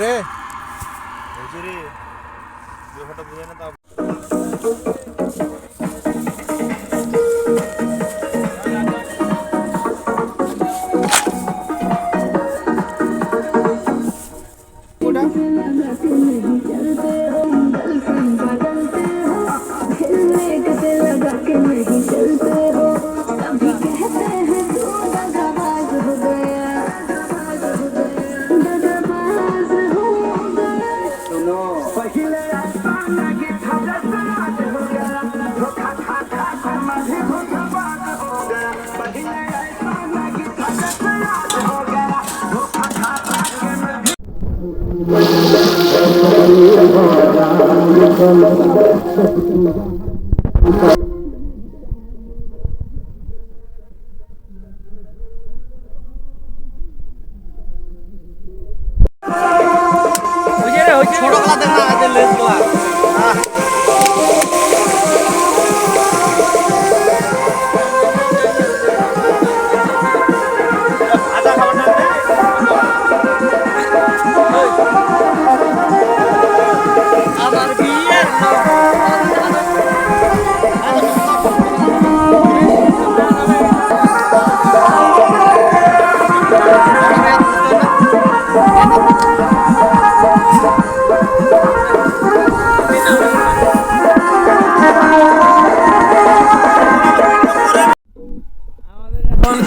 রে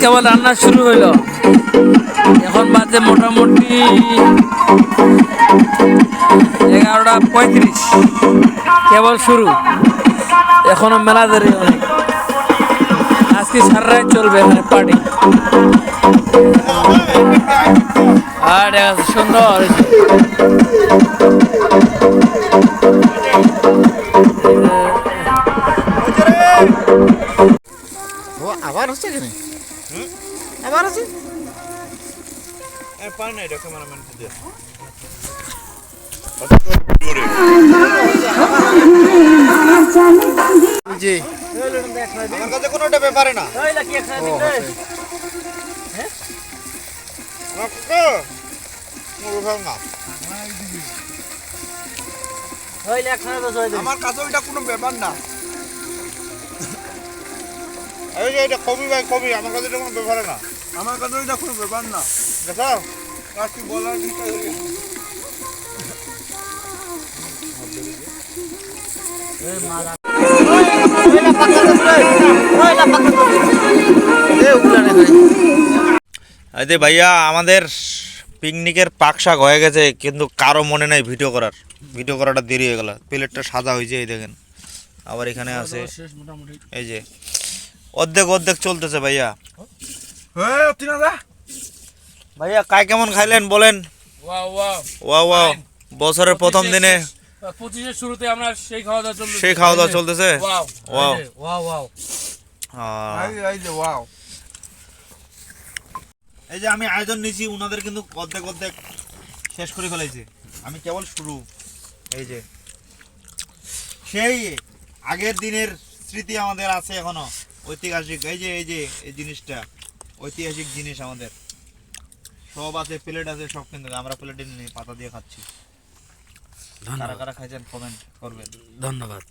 কেবল রান্না শুরু হইল। এখন বাজে মোটামুটি 11:35। কেবল শুরু, এখনো মেলা দেরি অনেক। আজকে সারা রাত চলবে এখানে পার্টি। আর সুন্দর আবার হচ্ছে কি আবার আছে পার নাই ক্যামেরাম্যান জি আমার কাছে কোনোটা ব্যাপারে না আমার কাছে ওইটা কোনো ব্যাপার না। এটা কবি ভাই কবি, আমার কাছে এটা কোনো ব্যাপার না। আমার কাছে ওইটা কোনো ব্যাপার না। দেখো কি বলার আরে ভাইয়া, আমাদের পিকনিকের পাকশাক হয়ে গেছে, কিন্তু কারো মনে নাই ভিডিও করাটা দেরি হয়ে গেল। প্লেটটা সাদা হয়েছে, এই দেখেন। আবার এখানে আছে এই যে অর্ধেক চলতেছে ভাইয়া। ভাইয়া কাই কেমন খাইলেন বলেন? ওয়াও বছরের প্রথম দিনে 25-এর শুরুতে আমরা সেই খাওয়া দাওয়া চলতেছে। এই যে আমি আয়োজন নিয়েছি, উনাদের কিন্তু অর্ধেক শেষ করে ফেলাইছে। আমি কেবল শুরু। এই যে সেই আগের দিনের স্মৃতি আমাদের আছে এখনো, ঐতিহাসিক। এই যে এই জিনিসটা ঐতিহাসিক জিনিস আমাদের সব আছে, প্লেট আছে সব, কিন্তু আমরা প্লেটে নিয়ে পাতা দিয়ে খাচ্ছি। কারা খাইছেন কমেন্ট করবেন। ধন্যবাদ।